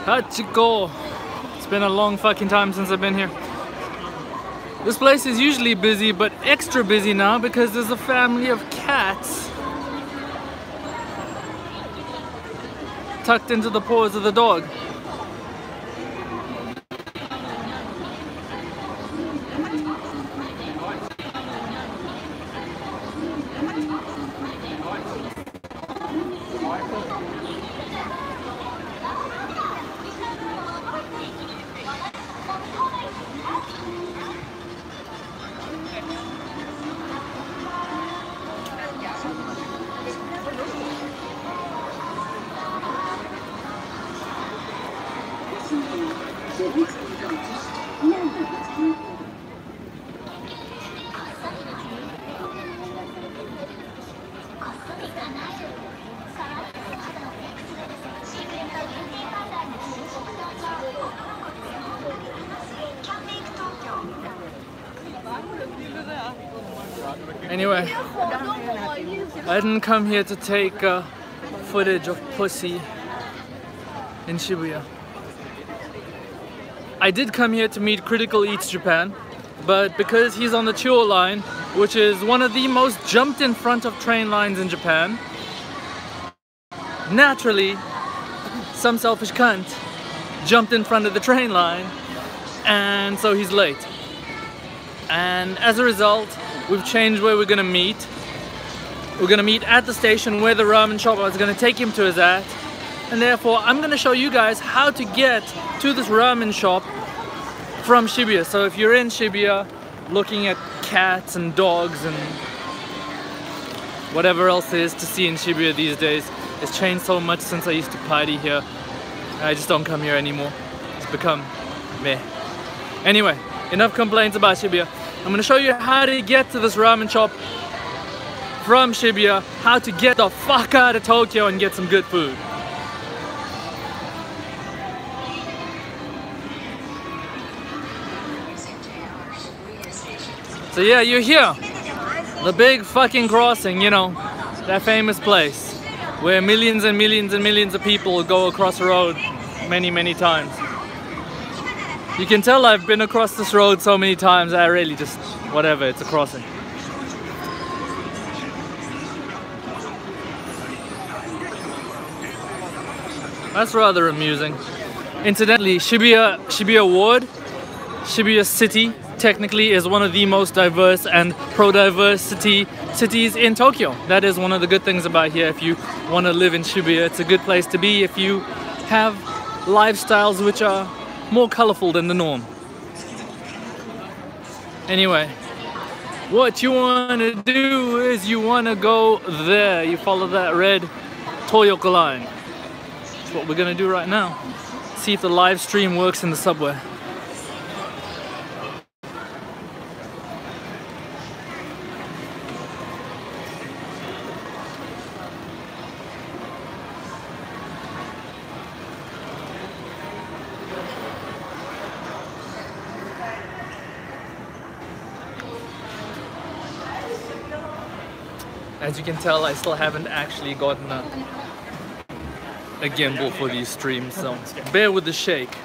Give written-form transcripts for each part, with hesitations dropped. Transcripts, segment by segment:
Hachiko! It's been a long fucking time since I've been here. This place is usually busy, but extra busy now because there's a family of cats tucked into the paws of the dog. Anyway, I didn't come here to take footage of pussy in Shibuya. I did come here to meet Critical Eats Japan, but because he's on the Chuo line, which is one of the most jumped in front of train lines in Japan, naturally, some selfish cunt jumped in front of the train line, and so he's late. And as a result, we've changed where we're gonna meet. We're gonna meet at the station where the ramen shop I was gonna take him to is at. And therefore, I'm gonna show you guys how to get to this ramen shop from Shibuya. So if you're in Shibuya, looking at cats and dogs and whatever else there is to see in Shibuya these days, it's changed so much since I used to party here. I just don't come here anymore. It's become meh. Anyway, enough complaints about Shibuya. I'm gonna show you how to get to this ramen shop from Shibuya, how to get the fuck out of Tokyo and get some good food. So yeah, you're here. The big fucking crossing, you know, that famous place where millions and millions and millions of people go across the road many, many times. You can tell I've been across this road so many times, I really just, whatever, it's a crossing. That's rather amusing. Incidentally, Shibuya Ward, Shibuya City, technically is one of the most diverse and pro-diversity cities in Tokyo. That is one of the good things about here. If you want to live in Shibuya, it's a good place to be if you have lifestyles which are more colorful than the norm. Anyway, what you want to do is you want to go there. You follow that red Toyoko line. That's what we're going to do right now. See if the live stream works in the subway. As you can tell, I still haven't actually gotten a gimbal for these streams, so bear with the shake.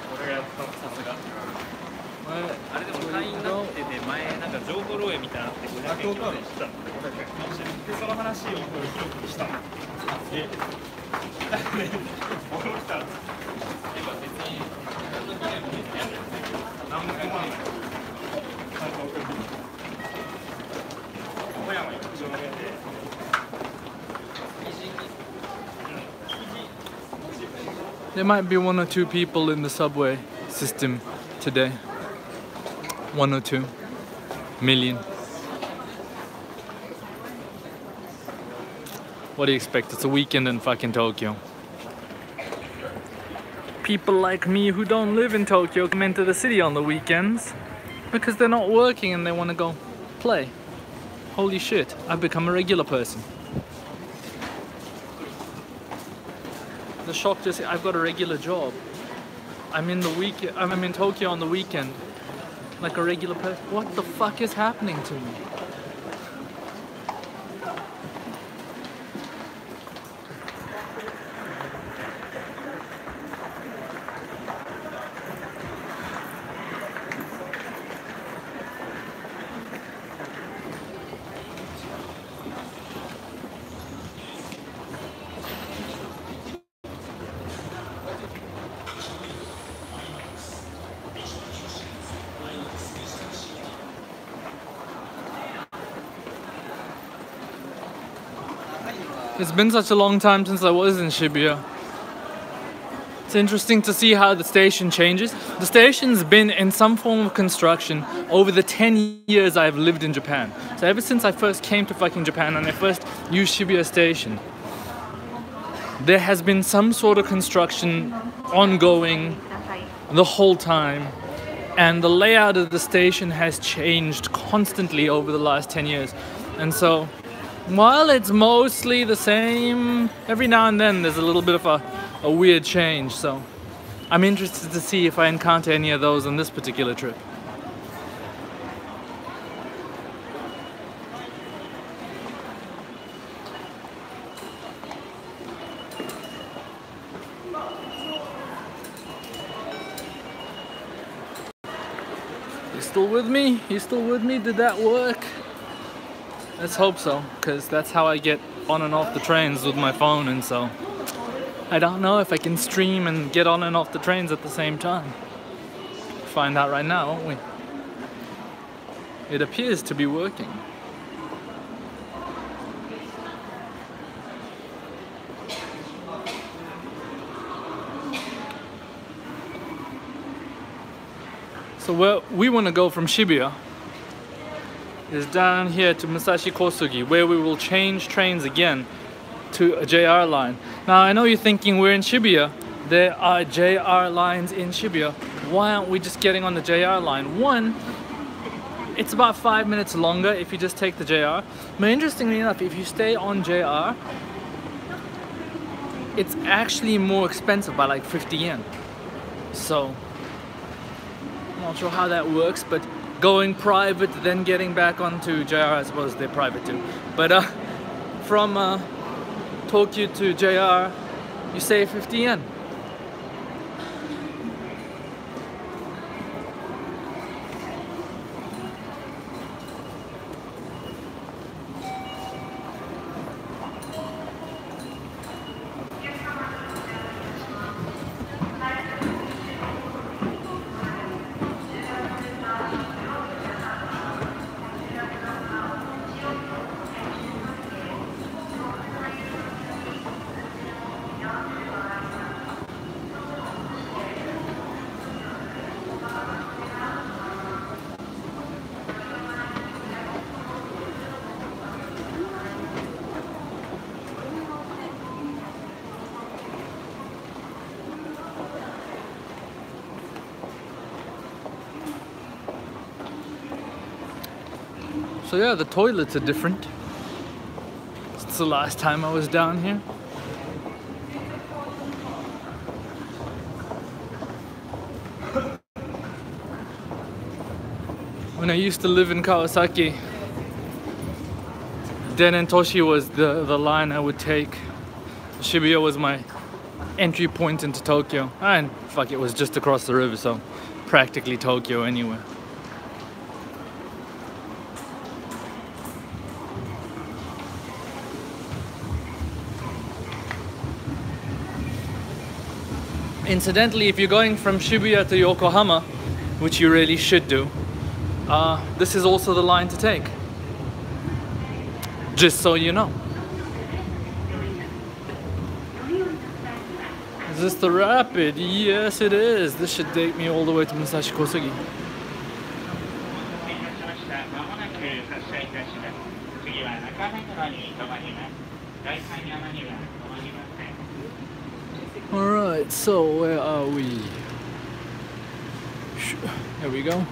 There might be 1 or 2 people in the subway system today. 1 or 2 million. What do you expect? It's a weekend in fucking Tokyo. People like me who don't live in Tokyo come into the city on the weekends because they're not working and they want to go play. Holy shit, I've become a regular person. The shock to see I've got a regular job. I'm in Tokyo on the weekend like a regular person. What the fuck is happening to me? It's been such a long time since I was in Shibuya. It's interesting to see how the station changes. The station's been in some form of construction over the 10 years I've lived in Japan. So ever since I first came to fucking Japan and I first used Shibuya Station, there has been some sort of construction ongoing the whole time. And the layout of the station has changed constantly over the last 10 years. And so, while it's mostly the same, every now and then there's a little bit of a weird change. So, I'm interested to see if I encounter any of those on this particular trip. You still with me? You still with me? Did that work? Let's hope so, because that's how I get on and off the trains with my phone, and so I don't know if I can stream and get on and off the trains at the same time. Find out right now, won't we? It appears to be working. So where we want to go from Shibuya is down here to Musashi-Kosugi, where we will change trains again to a JR line. Now I know you're thinking we're in Shibuya, there are JR lines in Shibuya. Why aren't we just getting on the JR line? One, it's about 5 minutes longer if you just take the JR. But interestingly enough, if you stay on JR, it's actually more expensive by like 50 yen. So, I'm not sure how that works, but going private, then getting back onto JR, I suppose they're private too. But from Tokyo to JR, you save 50 yen. So yeah, the toilets are different. It's the last time I was down here. When I used to live in Kawasaki, Denentoshi was the line I would take. Shibuya was my entry point into Tokyo. And fuck, it was just across the river, so practically Tokyo anyway. Incidentally, if you're going from Shibuya to Yokohama, which you really should do, this is also the line to take. Just so you know. Is this the rapid? Yes, it is. This should take me all the way to Musashi-Kosugi. Alright, so where are we? There we go.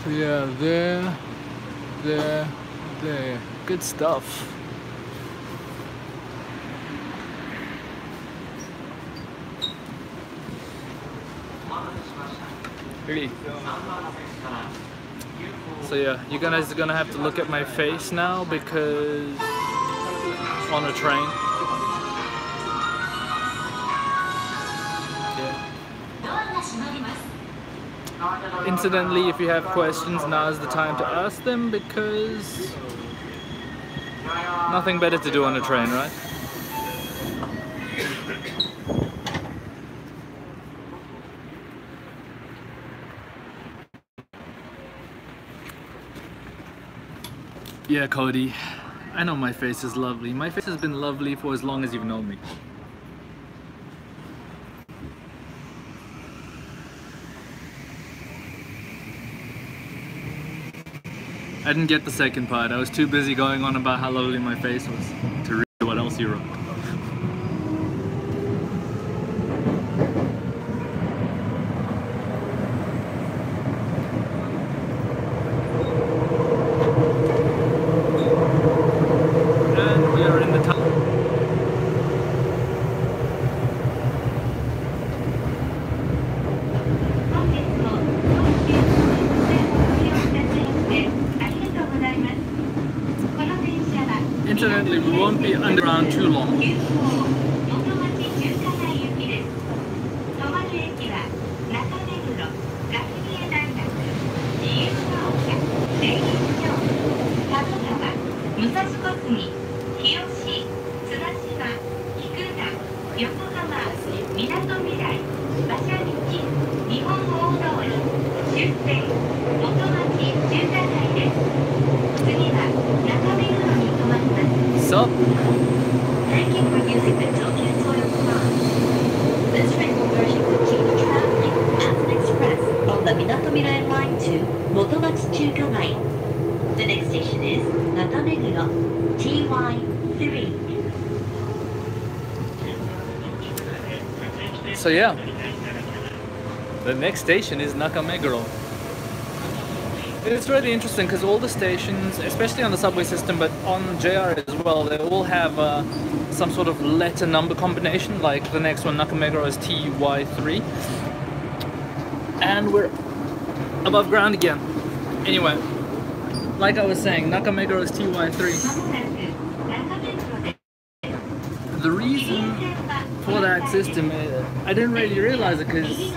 So yeah, there. Good stuff. Really. So yeah, you guys are gonna have to look at my face now because on a train. Yeah. Incidentally, if you have questions, now is the time to ask them because nothing better to do on a train, right? Yeah, Cody, I know my face is lovely. My face has been lovely for as long as you've known me. I didn't get the second part. I was too busy going on about how lovely my face was to read what else you wrote. And we are in the town. Incidentally, we won't be underground too long. Musashi-Kosugi, Kiyoshi, Tsushima, Kikuta, Yokohama, Minato-Mirai, Basha-Miki, Nihon Ō-Dōri, Shusei, Motomachi, Jukakai desu. Tsugi wa Nakameguro ni tomarimasu. So, Thank you for using the Tokyo Toyota Line. This train will continue traveling as an express on the Minato-Mirai line to Motomachi Jukakai. The next station is Nakameguro, TY3. so yeah, the next station is Nakameguro. It's really interesting because all the stations, especially on the subway system, but on JR as well, they all have some sort of letter number combination. Like the next one, Nakameguro, is TY3, and we're above ground again. Anyway, like I was saying, Nakameguro is TY3. The reason for that system, I didn't really realize it because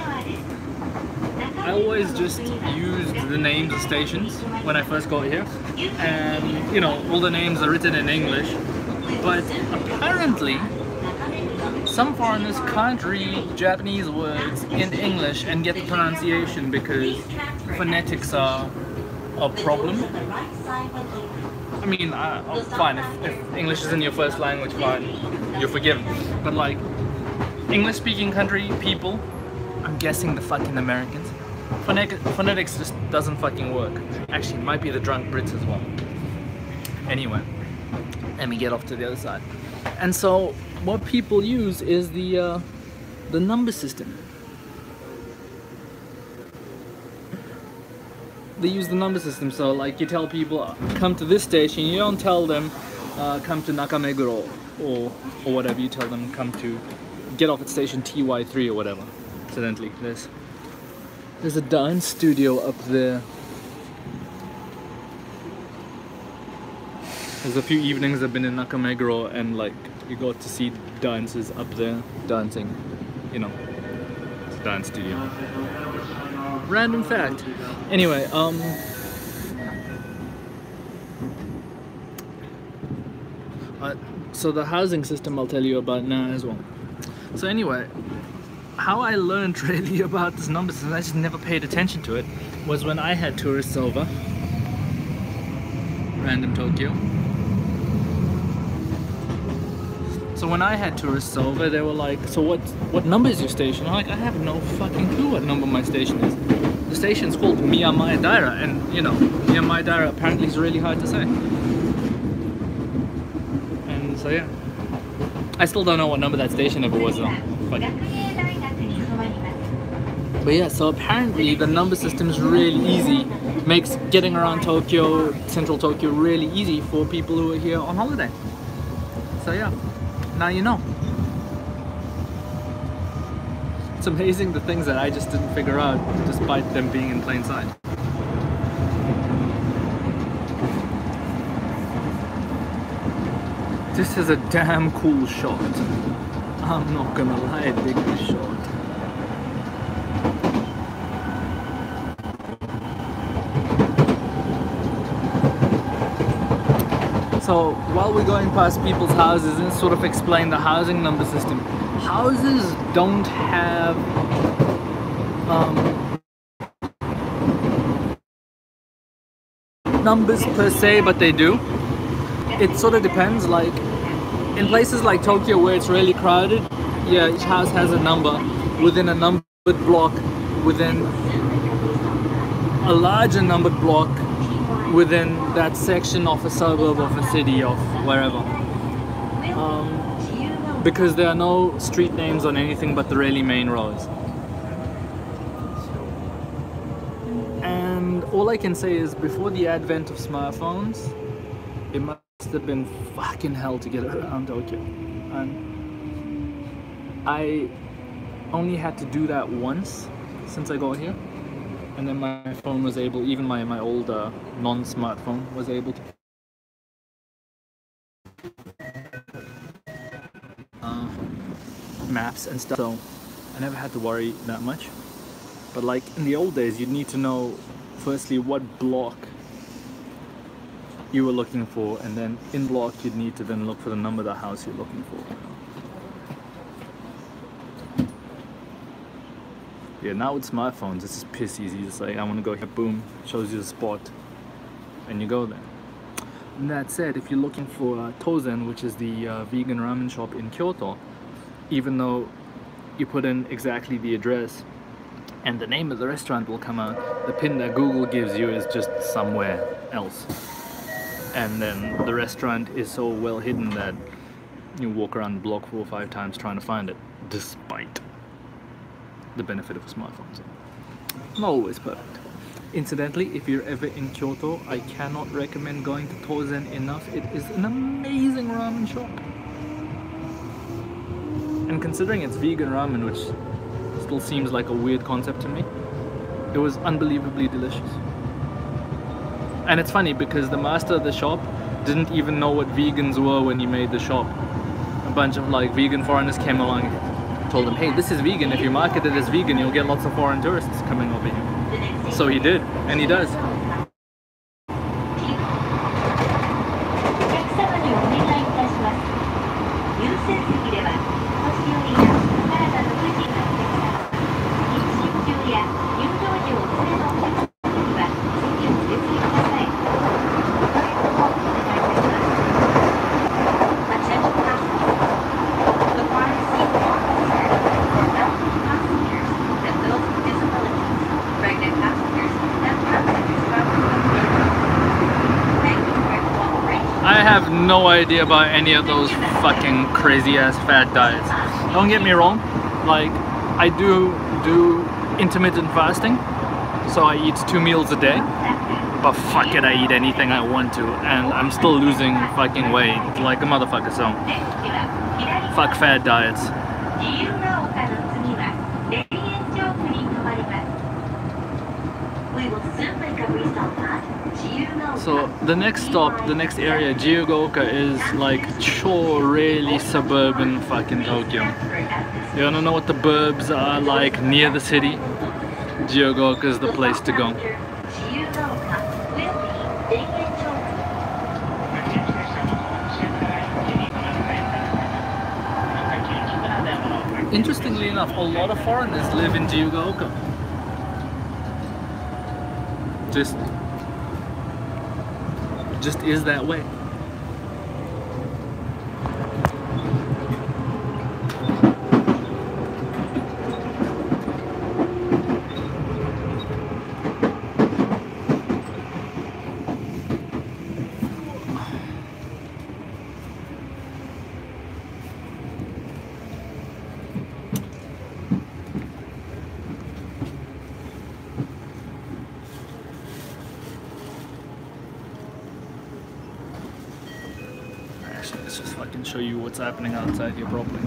I always just used the names of stations when I first got here, and you know, all the names are written in English, but apparently some foreigners can't read Japanese words in English and get the pronunciation because phonetics are a problem. I mean, fine, if English isn't your first language, fine, you're forgiven, but like English speaking country people, I'm guessing the fucking Americans, phonetics just doesn't fucking work. Actually, it might be the drunk Brits as well. Anyway, let me get off to the other side. And so what people use is the number system. They use the number system, so like you tell people come to this station, you don't tell them come to Nakameguro or whatever, you tell them come to get off at station TY3 or whatever. Incidentally, there's a dance studio up there. There's a few evenings I've been in Nakameguro and like you got to see dancers up there dancing, you know, it's a dance studio. Random fact. Anyway, so the housing system I'll tell you about now as well. So anyway, how I learned really about this number system, I just never paid attention to it, was when I had tourists over. Random Tokyo. So when I had tourists over, they were like, so what number is your station? I'm like, I have no fucking clue what number my station is. The station's called Miyamai Daira, and you know, Miyamai Daira apparently is really hard to say. And so yeah, I still don't know what number that station ever was though. But yeah, so apparently the number system is really easy, makes getting around Tokyo, central Tokyo, really easy for people who are here on holiday. So yeah, now you know. It's amazing the things that I just didn't figure out despite them being in plain sight. This is a damn cool shot. I'm not gonna lie, I dig this shot. So while we're going past people's houses, and sort of explain the housing number system. Houses don't have numbers per se, but they do. It sort of depends. Like in places like Tokyo where it's really crowded, yeah, each house has a number within a numbered block, within a larger numbered block, within that section of a suburb of a city of wherever. Because there are no street names on anything but the really main roads. And all I can say is before the advent of smartphones, it must have been fucking hell to get around Tokyo. And I only had to do that once since I got here. And then my phone was able, even my old non-smartphone was able to maps and stuff, so I never had to worry that much. But like in the old days, you'd need to know firstly what block you were looking for, and then in block you'd need to then look for the number of the house you're looking for. Yeah, now with smartphones it's just piss easy. It's like, I want to go here, boom, shows you the spot and you go there. And that said, if you're looking for Tozen, which is the vegan ramen shop in Kyoto, even though you put in exactly the address and the name of the restaurant will come out, the pin that Google gives you is just somewhere else. And then the restaurant is so well hidden that you walk around the block 4 or 5 times trying to find it, despite the benefit of a smartphone. So, not always perfect. Incidentally, if you're ever in Kyoto, I cannot recommend going to Tozen enough. It is an amazing ramen shop. And considering it's vegan ramen, which still seems like a weird concept to me, it was unbelievably delicious. And it's funny because the master of the shop didn't even know what vegans were when he made the shop. A bunch of like vegan foreigners came along and told him, hey, this is vegan. If you market it as vegan, you'll get lots of foreign tourists coming over here. So he did, and he does. I have no idea about any of those fucking crazy ass fad diets. Don't get me wrong, like I do intermittent fasting, so I eat 2 meals a day, but fuck it, I eat anything I want to, and I'm still losing fucking weight like a motherfucker, so fuck fad diets. So the next stop, the next area, Jiyugaoka, is like really suburban fucking Tokyo. You wanna know what the burbs are like near the city? Jiyugaoka is the place to go. Interestingly enough, a lot of foreigners live in Jiyugaoka. Just is that way. Let's just fucking show you what's happening outside here properly.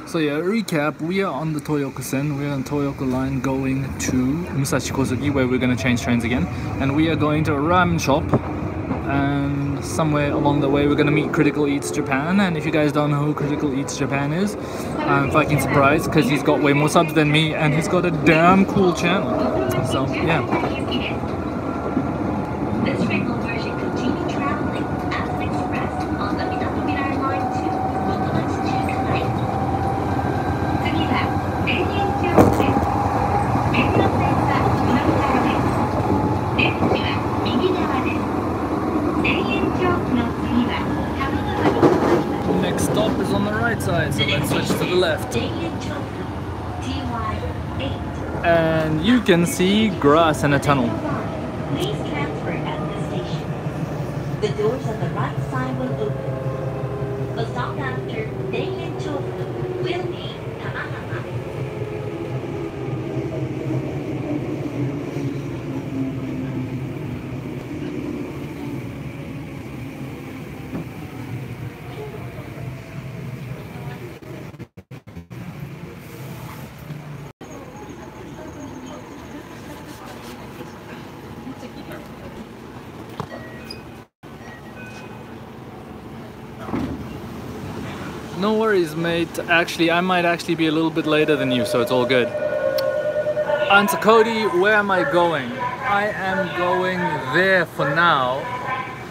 So yeah, recap, we are on the Toyoku-sen, we're on Toyoku line going to Musashi-Kosugi, where we're going to change trains again. And we are going to a ramen shop, and somewhere along the way we're going to meet Critical Eats Japan. And if you guys don't know who Critical Eats Japan is, I'm fucking surprised, because he's got way more subs than me and he's got a damn cool channel. So yeah. This train will continue traveling as an express on the Minatomirai line to Motomatsu-Chukai. 次は田園調布です。目黒線はこの側です。出口は右側です。田園調布の次は多摩川に停まります。Next stop is on the right side, so let's switch to the left. And you can see grass and a tunnel. Please transfer at the station. The doors on the right side will open. The stop after Daingen Chofu will be Kanagawa. No worries, mate. Actually, I might actually be a little bit later than you, so it's all good. Answer Cody, where am I going? I am going there for now.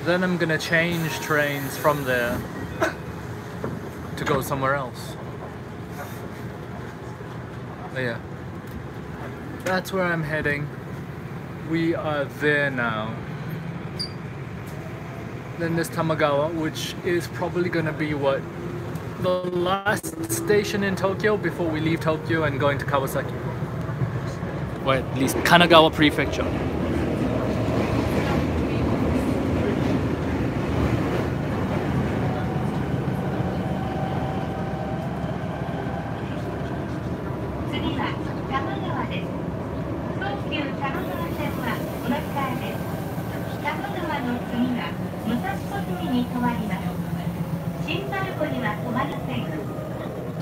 Then I'm gonna change trains from there to go somewhere else. But yeah, that's where I'm heading. We are there now. Then there's Tamagawa, which is probably gonna be what? The last station in Tokyo before we leave Tokyo and going to Kawasaki. Or at least Kanagawa Prefecture.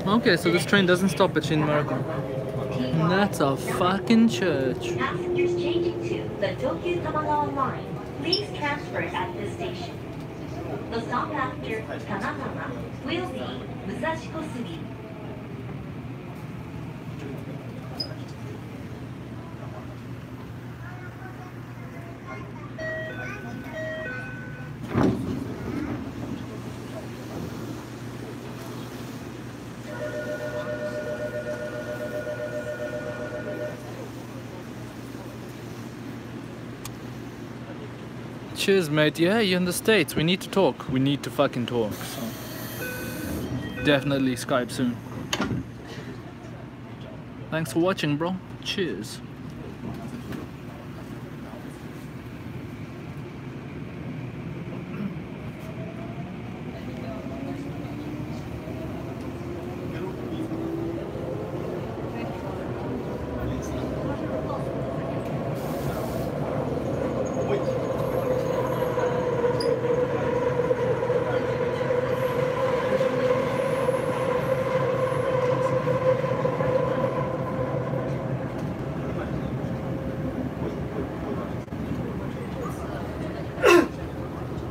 Okay, so this train doesn't stop at Shinjuku. That's a fucking church. Passengers changing to the Tokyo Tamagawa line, please transfer at this station. The stop after Kanagawa will be Musashi-Kosugi. Cheers, mate. Yeah, you're in the States. We need to talk. We need to fucking talk. So. Definitely Skype soon. Thanks for watching, bro. Cheers.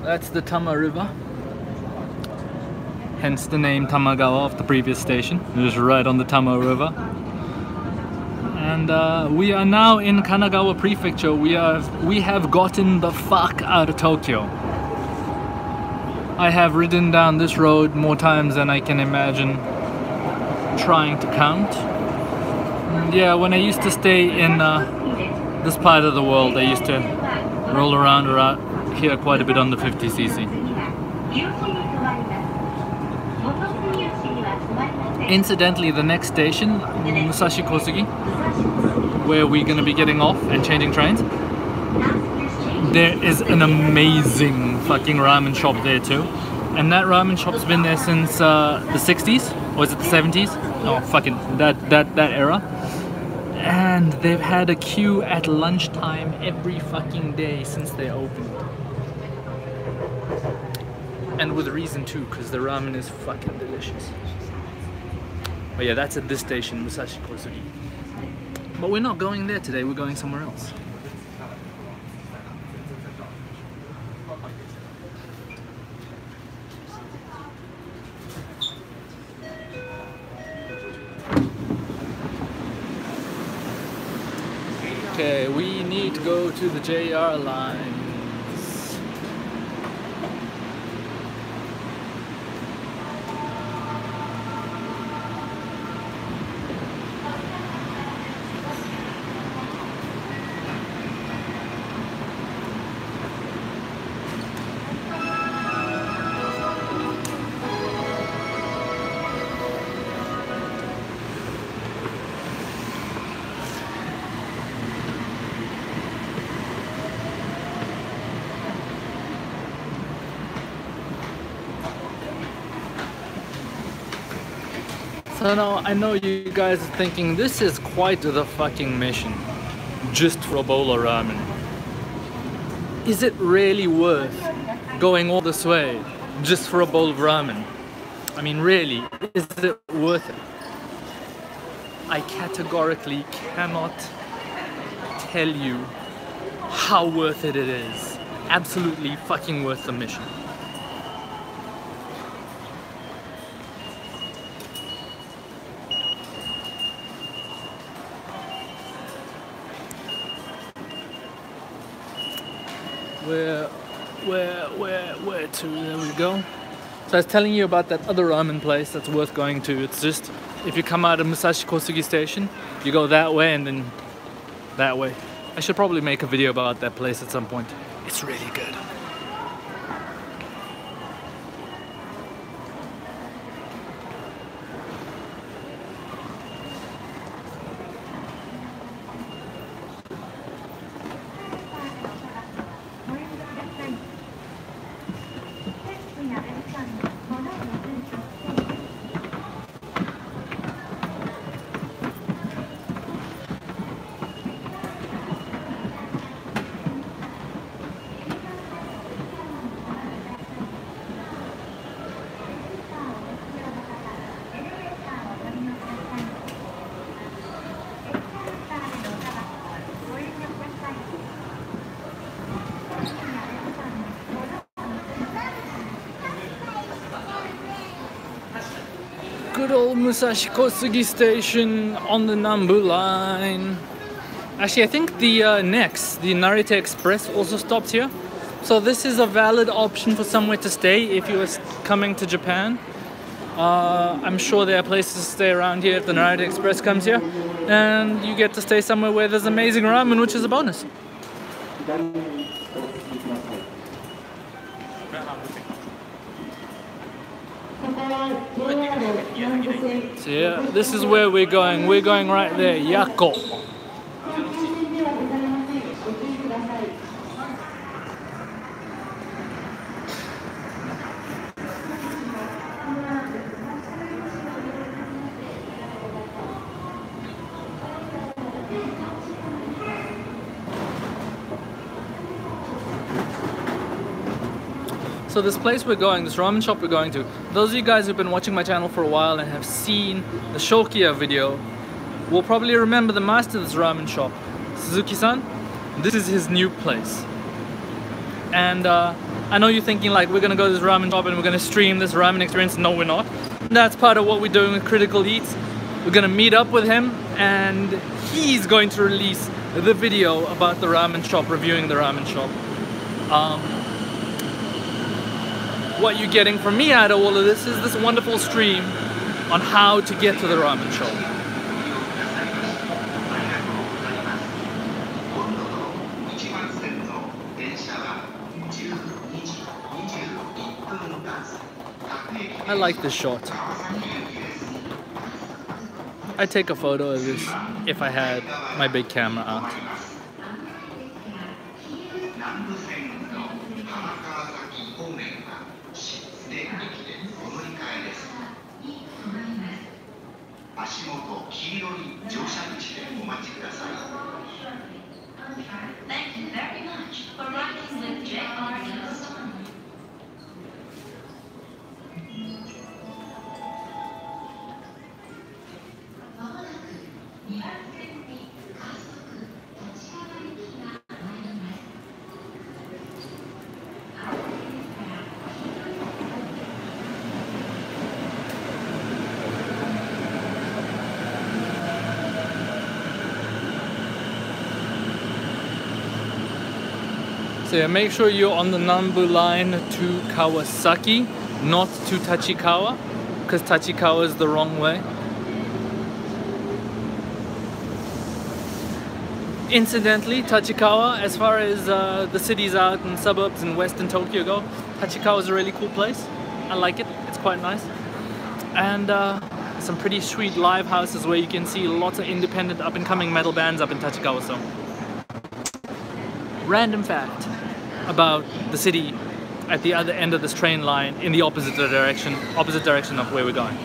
That's the Tama River, hence the name Tamagawa of the previous station. It is right on the Tama River. And we are now in Kanagawa Prefecture. We have gotten the fuck out of Tokyo. I have ridden down this road more times than I can imagine trying to count. And yeah, when I used to stay in this part of the world, I used to roll around here quite a bit on the 50cc. Incidentally, the next station, Musashi-Kosugi, where we're going to be getting off and changing trains, there is an amazing fucking ramen shop there too. And that ramen shop's been there since the 60s, or is it the 70s? Oh, fucking that era. And they've had a queue at lunchtime every fucking day since they opened. And with reason too, because the ramen is fucking delicious. But yeah, that's at this station, Musashi-Kosugi. But we're not going there today, we're going somewhere else. Okay, we need to go to the JR line. So now I know you guys are thinking this is quite the fucking mission, just for a bowl of ramen. Is it really worth going all this way just for a bowl of ramen? I mean, really, is it worth it? I categorically cannot tell you how worth it is. Absolutely fucking worth the mission. Where to? There we go. So I was telling you about that other ramen place that's worth going to. It's just, if you come out of Musashi-Kosugi station, you go that way and then that way. I should probably make a video about that place at some point. It's really good. Good old Musashi-Kosugi station on the Nambu line. Actually, I think the next, the Narita Express also stopped here. So this is a valid option for somewhere to stay if you are coming to Japan. I'm sure there are places to stay around here if the Narita Express comes here. And you get to stay somewhere where there's amazing ramen, which is a bonus. So yeah, this is where we're going. We're going right there, Yako. So this place we're going, this ramen shop we're going to, those of you guys who've been watching my channel for a while and have seen the Shokiya video will probably remember the master of this ramen shop, Suzuki-san. This is his new place. And I know you're thinking like, we're gonna go to this ramen shop and we're gonna stream this ramen experience. No, we're not. That's part of what we're doing with Critical Eats. We're gonna meet up with him and he's going to release the video about the ramen shop, reviewing the ramen shop. What you're getting from me out of all of this is this wonderful stream on how to get to the ramen shop. I like this shot. I'd take a photo of this if I had my big camera out. Thank you very much for riding with DarcNoodles. So yeah, make sure you're on the Nambu line to Kawasaki, not to Tachikawa, because Tachikawa is the wrong way. Incidentally, Tachikawa, as far as the cities out and suburbs in western Tokyo go, Tachikawa is a really cool place. I like it, it's quite nice. And some pretty sweet live houses where you can see lots of independent up-and-coming metal bands up in Tachikawa. So, random fact about the city at the other end of this train line in the opposite direction of where we're going.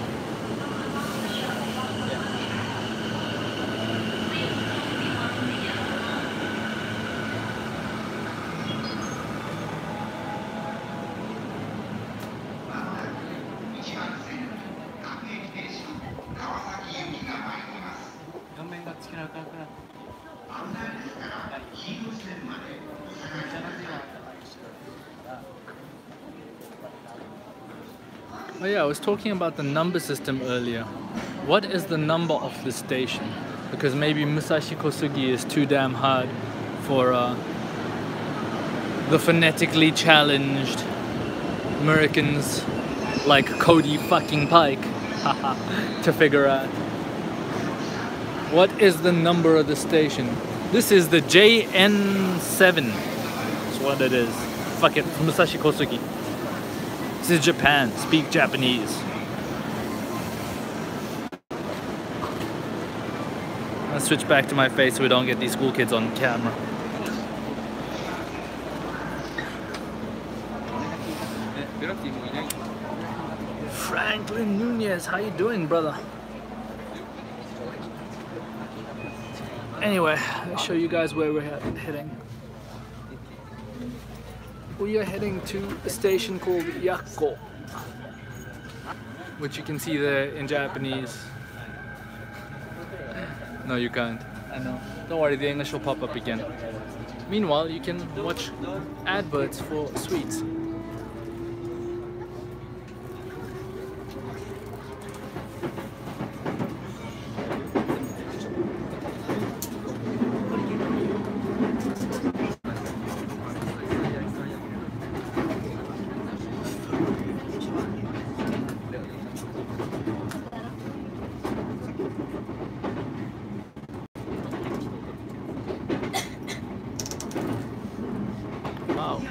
Oh yeah, I was talking about the number system earlier. What is the number of the station? Because maybe Musashi-Kosugi is too damn hard for the phonetically challenged Americans like Cody fucking Pike to figure out. What is the number of the station? This is the JN7. That's what it is. Fuck it, Musashi-Kosugi. This is Japan. Speak Japanese. Let's switch back to my face so we don't get these school kids on camera. Franklin Nunez, how you doing, brother? Anyway, I'll show you guys where we're heading. We are heading to a station called Yakko, which you can see there in Japanese. No, you can't. I know. Don't worry, the English will pop up again. Meanwhile, you can watch adverts for sweets. Wow.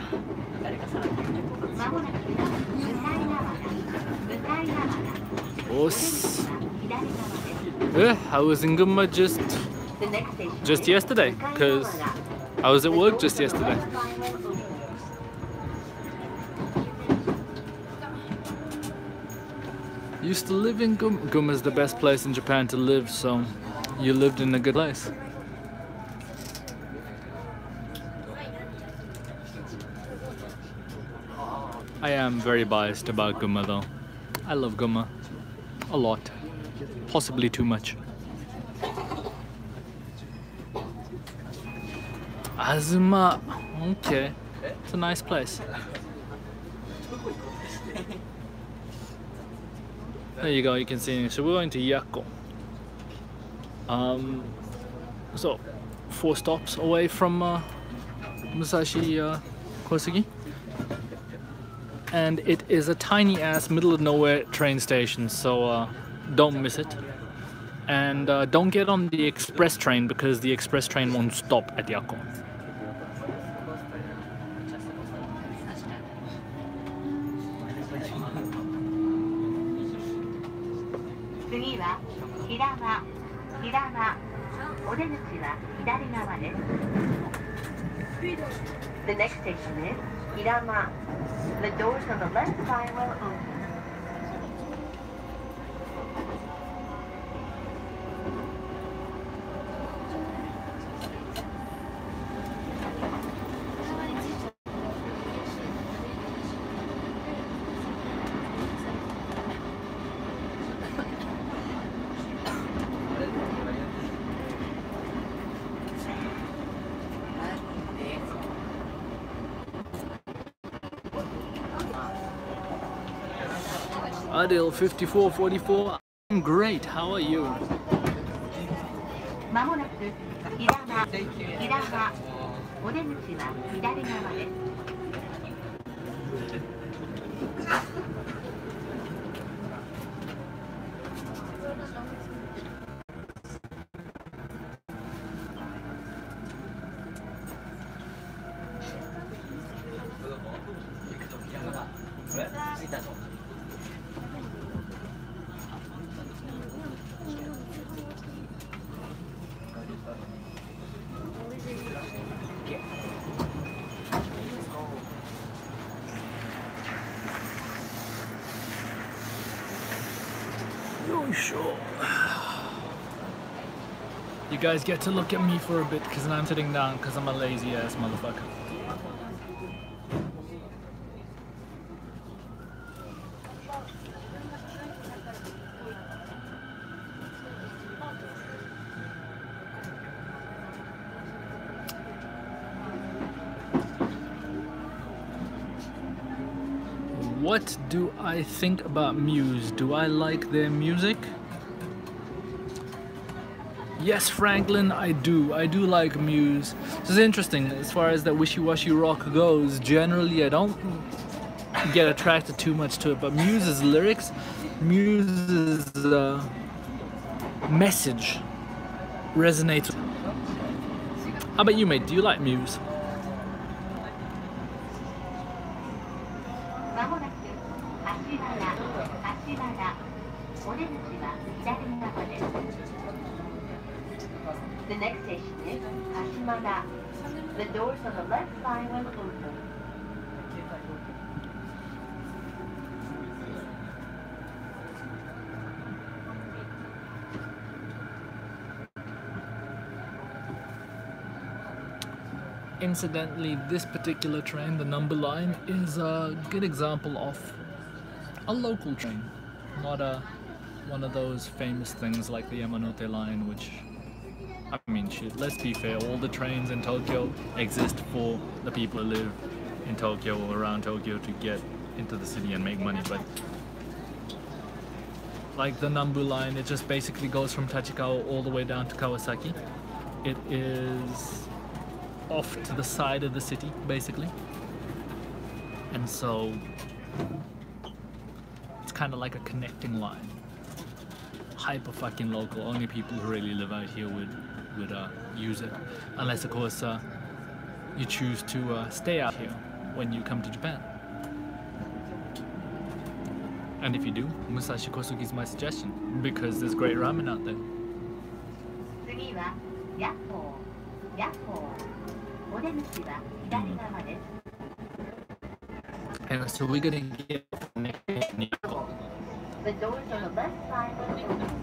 I was in Gunma just yesterday, because I was at work just yesterday. Used to live in Gunma. Gunma is the best place in Japan to live, so you lived in a good place. I am very biased about Gunma though. I love Gunma a lot, possibly too much. Azuma, okay, it's a nice place. There you go, you can see. So we're going to Yakko. So 4 stops away from Musashi-Kosugi. And it is a tiny ass middle of nowhere train station, so don't miss it. And don't get on the express train because the express train won't stop at Yakko. The next station is Hirama. The doors on the left side will open. Adil 5444, I'm great, how are you? お出口は左側です。You guys get to look at me for a bit because I'm sitting down because I'm a lazy ass motherfucker. What do I think about Muse? Do I like their music? Yes, Franklin, I do. I do like Muse. This is interesting. As far as that wishy-washy rock goes, generally I don't get attracted too much to it, but Muse's lyrics, Muse's message resonates. How about you, mate? Do you like Muse? The next station is Hashimada. The doors on the left side will open. Incidentally, this particular train, the number line, is a good example of a local train, not one of those famous things like the Yamanote line, which, I mean, shit, let's be fair, all the trains in Tokyo exist for the people who live in Tokyo or around Tokyo to get into the city and make money, but like the Nambu line, it just basically goes from Tachikawa all the way down to Kawasaki. It is off to the side of the city, basically, and so it's kind of like a connecting line. Hyper fucking local. Only people who really live out here would use it, unless of course you choose to stay out here when you come to Japan. And if you do, Musashi-Kosugi is my suggestion, because there's great ramen out there. Anyway, so we're gonna get the doors on the left side will open.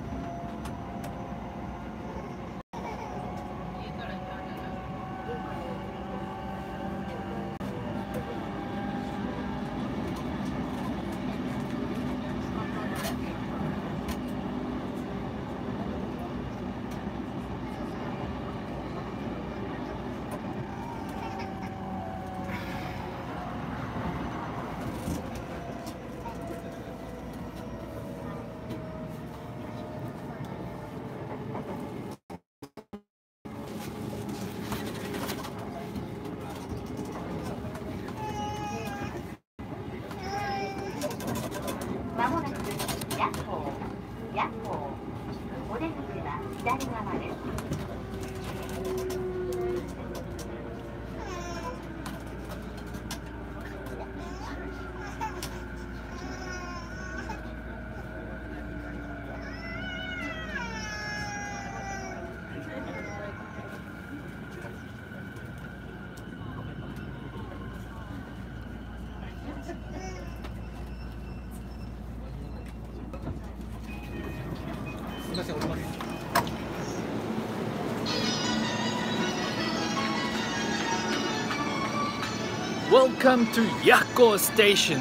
Welcome to Yakko Station,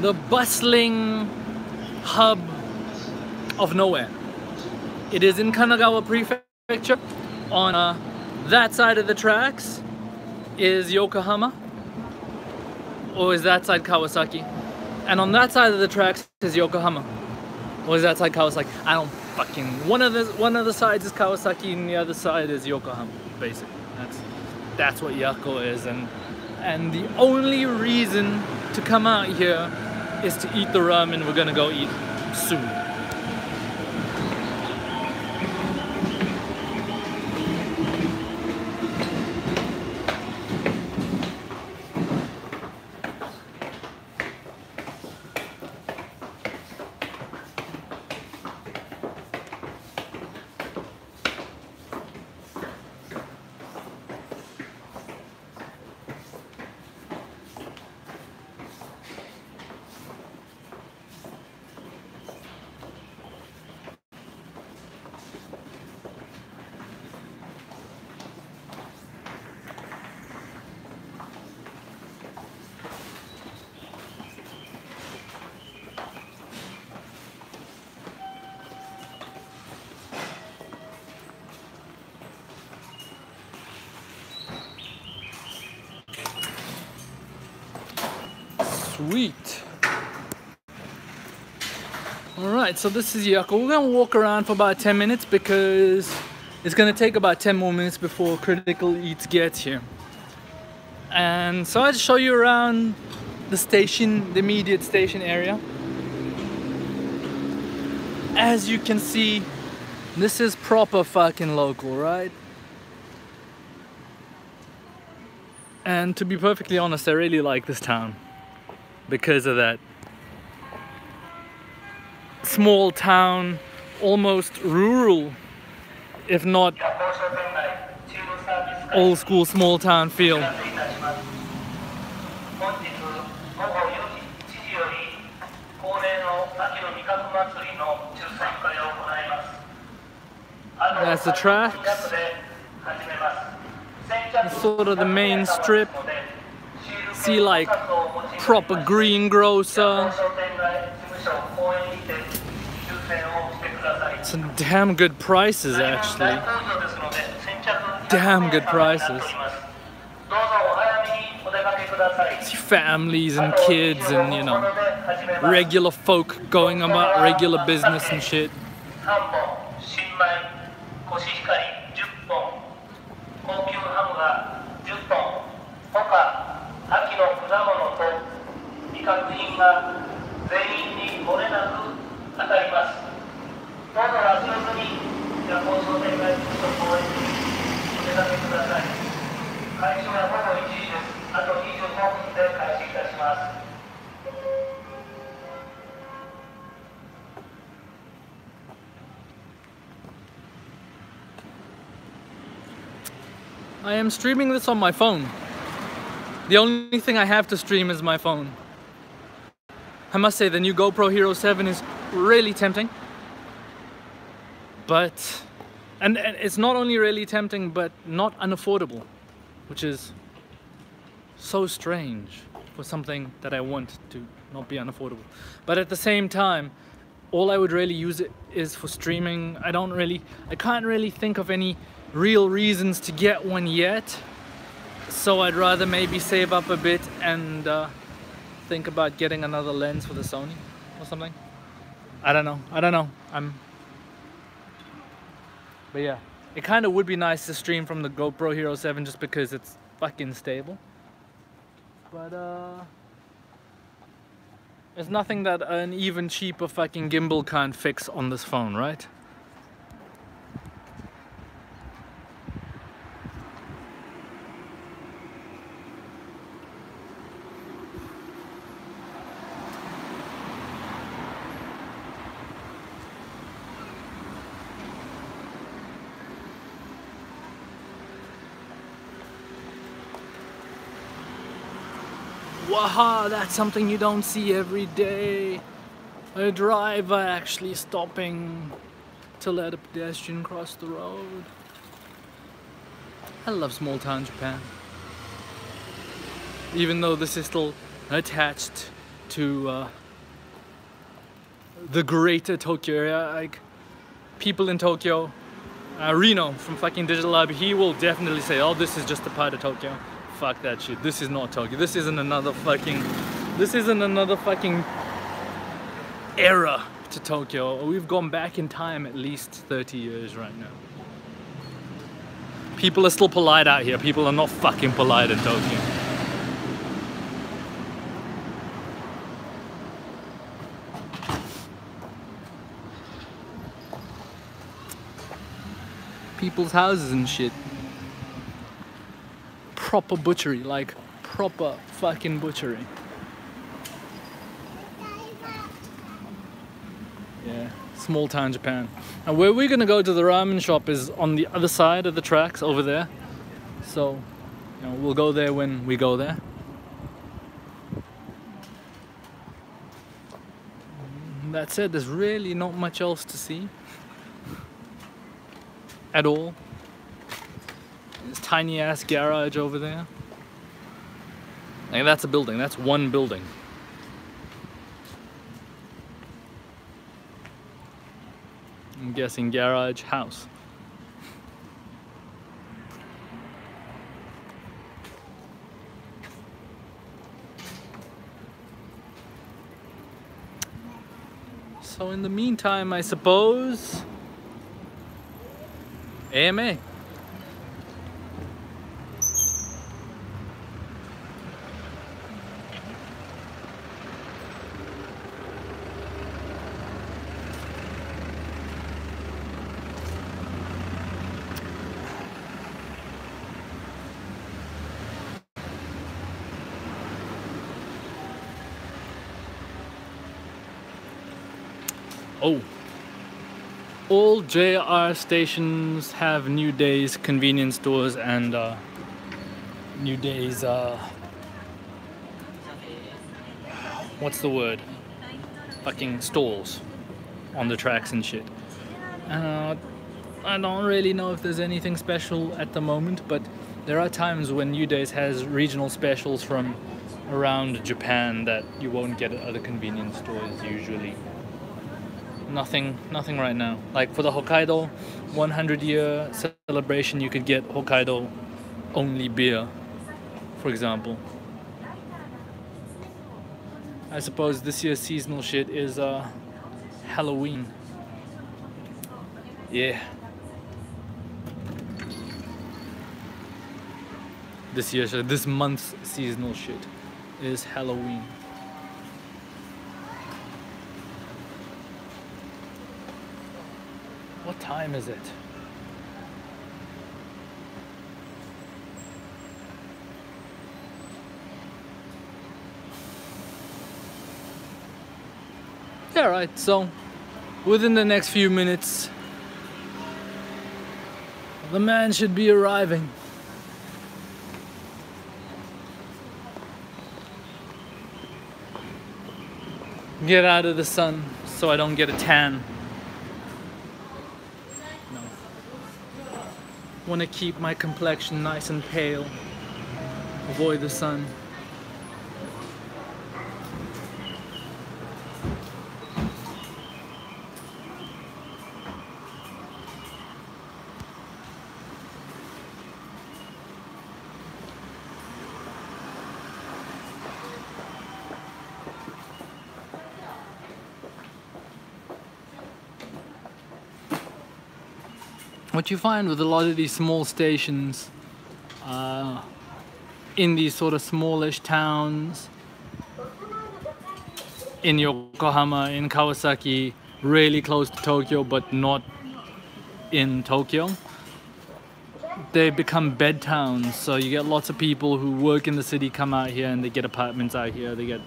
the bustling hub of nowhere. It is in Kanagawa Prefecture. On that side of the tracks is Yokohama, or is that side Kawasaki? And on that side of the tracks is Yokohama, or is that side Kawasaki? I don't fucking. One of the sides is Kawasaki, and the other side is Yokohama. Basically, That's what Yako is, and the only reason to come out here is to eat the ramen we're gonna go eat soon. Sweet. Alright, so this is Yako. We're gonna walk around for about 10 minutes because it's gonna take about 10 more minutes before Critical Eats gets here. And so I'll just show you around the station, the immediate station area. As you can see, this is proper fucking local, right? And to be perfectly honest, I really like this town because of that. Small town, almost rural, if not old school small town feel. That's the tracks. It's sort of the main strip. See, like proper greengrocer. Some damn good prices, actually. Damn good prices. See families and kids and, you know, regular folk going about regular business and shit. I am streaming this on my phone. The only thing I have to stream is my phone. I must say the new GoPro Hero 7 is really tempting. But, and it's not only really tempting, but not unaffordable, which is so strange for something that I want to not be unaffordable. But at the same time, all I would really use it is for streaming. I can't really think of any real reasons to get one yet. So I'd rather maybe save up a bit and think about getting another lens for the Sony or something. I don't know. But yeah, it kind of would be nice to stream from the GoPro Hero 7 just because it's fucking stable. But there's nothing that an even cheaper fucking gimbal can't fix on this phone, right? Waha, that's something you don't see every day. A driver actually stopping to let a pedestrian cross the road. I love small town Japan. Even though this is still attached to the greater Tokyo area, like people in Tokyo, Reno from fucking Digital Lab, he will definitely say, oh, this is just a part of Tokyo. Fuck that shit. This is not Tokyo. This isn't another fucking era to Tokyo. We've gone back in time at least 30 years right now. People are still polite out here. People are not fucking polite in Tokyo. People's houses and shit. Proper butchery, like proper fucking butchery. Yeah, small town Japan. And where we're gonna go to the ramen shop is on the other side of the tracks over there. So, you know, we'll go there when we go there. That said, there's really not much else to see at all. This tiny ass garage over there. Like, that's a building, that's one building. I'm guessing garage house. So in the meantime, I suppose AMA. Oh, all JR stations have New Days convenience stores and New Days, what's the word? Fucking stalls on the tracks and shit. I don't really know if there's anything special at the moment, but there are times when New Days has regional specials from around Japan that you won't get at other convenience stores usually. Nothing right now. Like for the Hokkaido 100-year celebration, you could get Hokkaido only beer, for example. I suppose this year's seasonal shit is Halloween. Yeah. This month's seasonal shit is Halloween. What time is it? Yeah, right, so within the next few minutes the man should be arriving. Get out of the sun so I don't get a tan. Want to keep my complexion nice and pale, avoid the sun. What you find with a lot of these small stations in these sort of smallish towns, in Yokohama, in Kawasaki, really close to Tokyo but not in Tokyo, they become bed towns. So you get lots of people who work in the city come out here and they get apartments out here, they get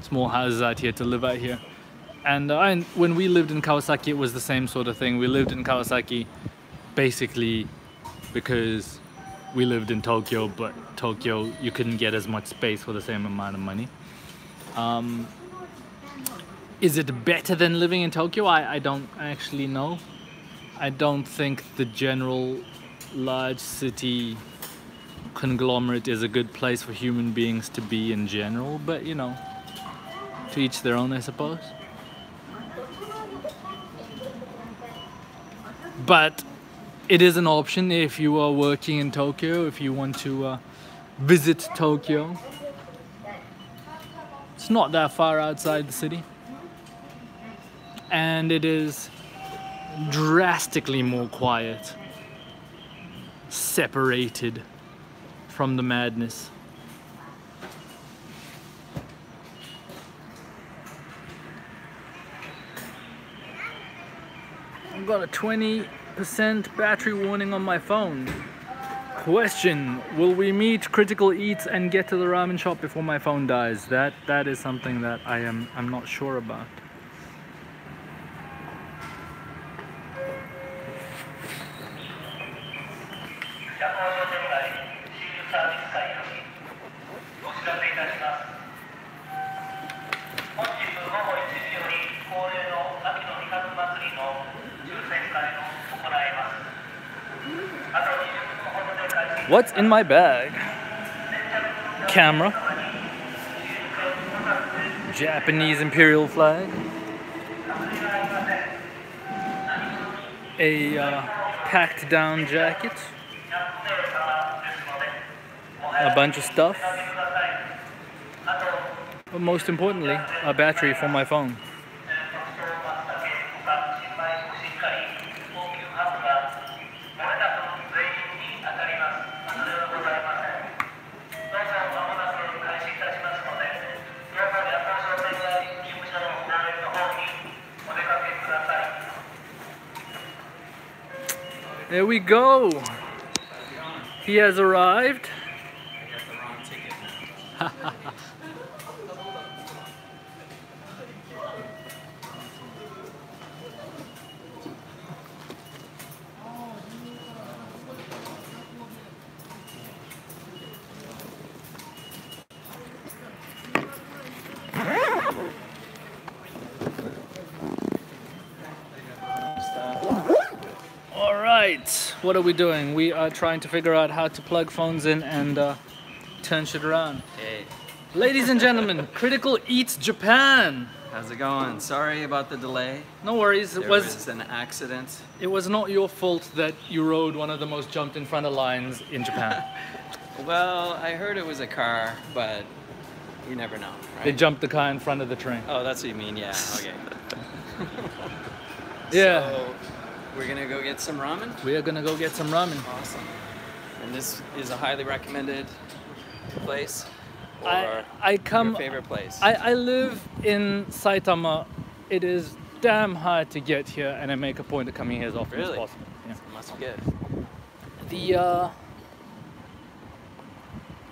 small houses out here to live out here. And when we lived in Kawasaki, it was the same sort of thing. We lived in Kawasaki basically because we lived in Tokyo, but Tokyo you couldn't get as much space for the same amount of money. Is it better than living in Tokyo? I don't actually know. I don't think the general large city conglomerate is a good place for human beings to be in general, but you know, to each their own, I suppose. But it is an option if you are working in Tokyo, if you want to visit Tokyo. It's not that far outside the city. And it is drastically more quiet. separated from the madness. I've got a 20% battery warning on my phone. Question: will we meet critical eats and get to the ramen shop before my phone dies? That is something that I'm not sure about. What's in my bag? Camera, Japanese imperial flag, a packed down jacket, a bunch of stuff, but most importantly, a battery for my phone. There we go. He has arrived. I got the wrong ticket. Alright, what are we doing? We are trying to figure out how to plug phones in and turn shit around. Hey, Ladies and gentlemen, Critical Eats Japan! how's it going? Sorry about the delay. No worries, There was an accident. it was not your fault that you rode one of the most jumped in front of lines in Japan. Well, I heard it was a car, but you never know, right? They jumped the car in front of the train. Oh, that's what you mean, yeah, okay. Yeah. So, we're gonna go get some ramen? We are gonna go get some ramen. Awesome. And this is a highly recommended place? Or I come. your favorite place? I live in Saitama. It is damn hard to get here, and I make a point of coming here as often as Really? possible. Yeah. It must be good.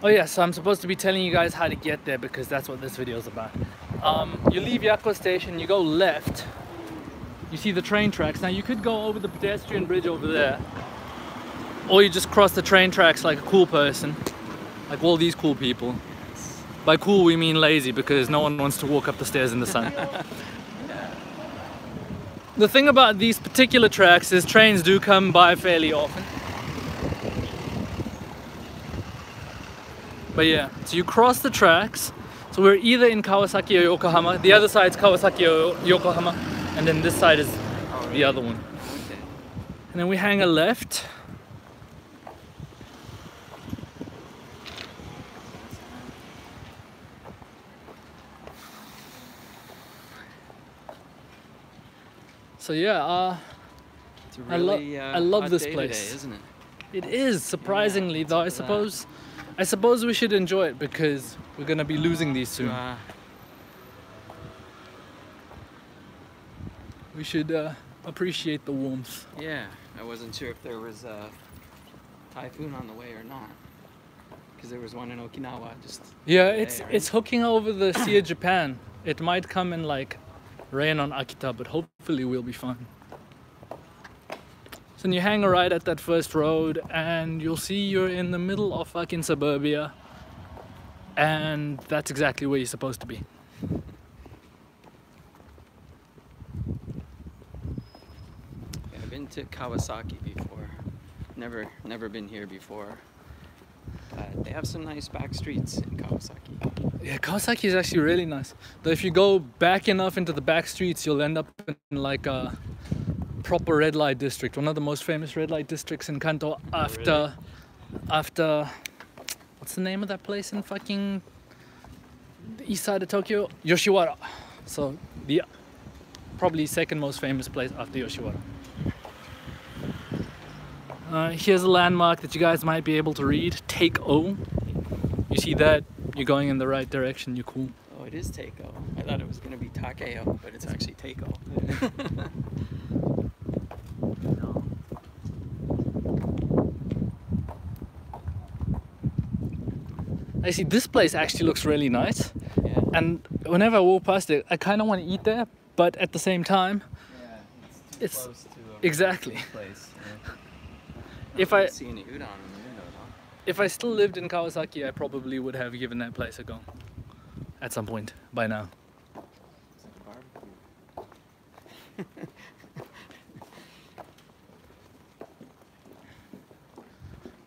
Oh yeah, so I'm supposed to be telling you guys how to get there because that's what this video is about. You leave Yako Station, you go left. You see the train tracks. Now you could go over the pedestrian bridge over there, or you just cross the train tracks like a cool person, like all these cool people. By cool we mean lazy, because no one wants to walk up the stairs in the sun. The thing about these particular tracks is trains do come by fairly often. But yeah, so you cross the tracks. So we're either in Kawasaki or Yokohama. The other side's Kawasaki or Yokohama, and then this side is the other one. Okay. And then we hang a left. So yeah, It's a really, I love hot this day place. today, isn't it? it is surprisingly, Yeah, though. look at that. I suppose we should enjoy it because we're gonna be losing these soon. We should appreciate the warmth. Yeah, I wasn't sure if there was a typhoon on the way or not. Because there was one in Okinawa just Yeah, today, it's right? it's hooking over the Sea of Japan. It might come and like rain on Akita, but hopefully we'll be fine. So then you hang a right at that first road and you'll see you're in the middle of fucking suburbia, and that's exactly where you're supposed to be. I've been to Kawasaki before. Never been here before. They have some nice back streets in Kawasaki. Yeah, Kawasaki is actually really nice. Though if you go back enough into the back streets, you'll end up in like a proper red light district, one of the most famous red light districts in Kanto after what's the name of that place in fucking the east side of Tokyo? Yoshiwara. So the probably second most famous place after Yoshiwara. Here's a landmark that you guys might be able to read. Take O. You see that? You're going in the right direction. You're cool. Oh, it is Takeo. I thought it was going to be Takeo, but it's actually Takeo. No. I see, this place actually looks really nice. Yeah. And whenever I walk past it, I kind of want to eat there, but at the same time, Yeah, it's close to exactly. place. If I see any udon in the window, though. if I still lived in Kawasaki, I probably would have given that place a go at some point by now. It's like a barbecue.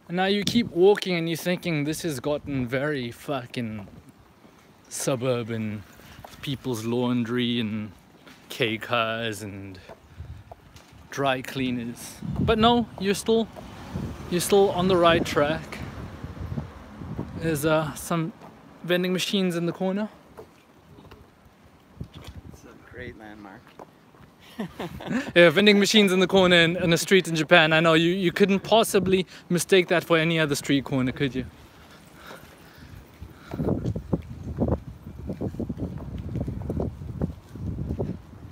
And now you keep walking and you're thinking this has gotten very fucking suburban, people's laundry and K-cars and dry cleaners. But no, you're still on the right track. There's some vending machines in the corner. It's a great landmark. Yeah, vending machines in the corner in a street in Japan. I know you couldn't possibly mistake that for any other street corner, could you?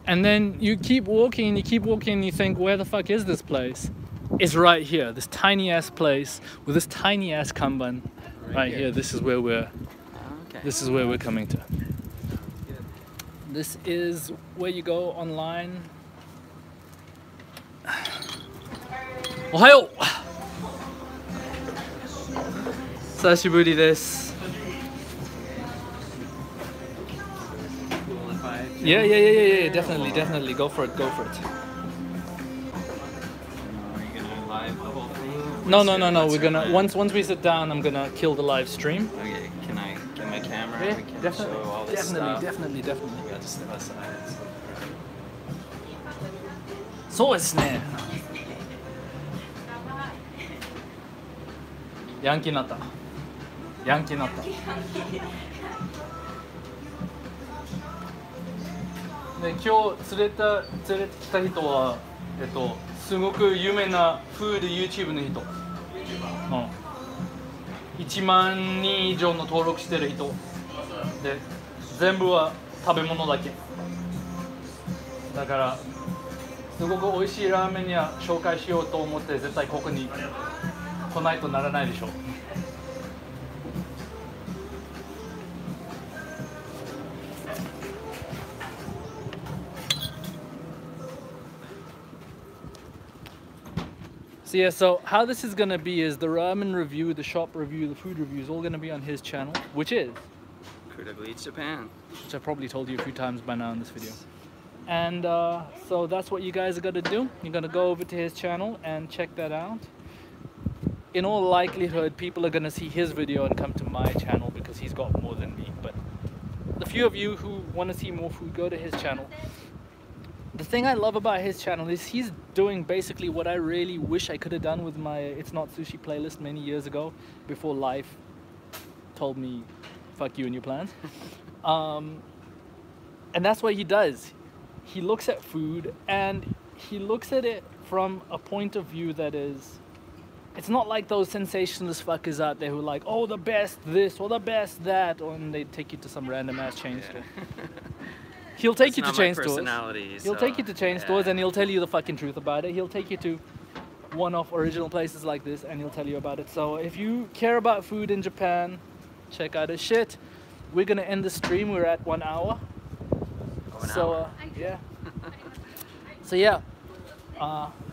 And then you keep walking and you keep walking and you think, where the fuck is this place? It's right here, this tiny ass place with this tiny ass kanban. Right here. This is where we're coming to. This is where you go online. Ohayo! Sashiburi desu. Yeah, definitely. Go for it. Are you gonna live the whole thing? No. We're gonna once we sit down, I'm gonna kill the live stream. Okay, can I get my camera? Yeah, We can definitely, show all this stuff. definitely. We got to step aside. そうですね。ヤンキーになった。で、今日連れてきた人は、すごく有名なフード YouTube の人。1万人以上の登録してる人。で、全部は食べ物だけ。だから、すごく美味しいラーメン屋紹介しようと思って絶対ここに来ないとならないでしょう。So yeah, so how this is gonna be is the ramen review, the shop review, the food review is all gonna be on his channel, which is Incredibly Japan. which I probably told you a few times by now in this video. And so that's what you guys are gonna do. You're gonna go over to his channel and check that out. In all likelihood, people are gonna see his video and come to my channel because he's got more than me. But the few of you who want to see more food, go to his channel. The thing I love about his channel is he's doing basically what I really wish I could have done with my It's Not Sushi playlist many years ago, before life told me, fuck you and your plans. And that's what he does. He looks at food and he looks at it from a point of view that is, it's not like those sensationalist fuckers out there who are like, oh, the best this or the best that, and they take you to some random ass chain store. He'll take you to chain stores. He'll take you to chain stores and he'll tell you the fucking truth about it. He'll take you to one-off original places like this and he'll tell you about it. So if you care about food in Japan, check out his shit. We're gonna end the stream. We're at 1 hour. Yeah. So yeah,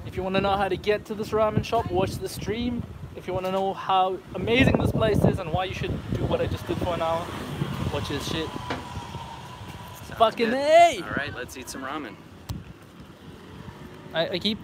if you want to know how to get to this ramen shop, watch the stream. If you want to know how amazing this place is and why you should do what I just did for an hour, watch his shit. Fucking A! Alright, let's eat some ramen. I keep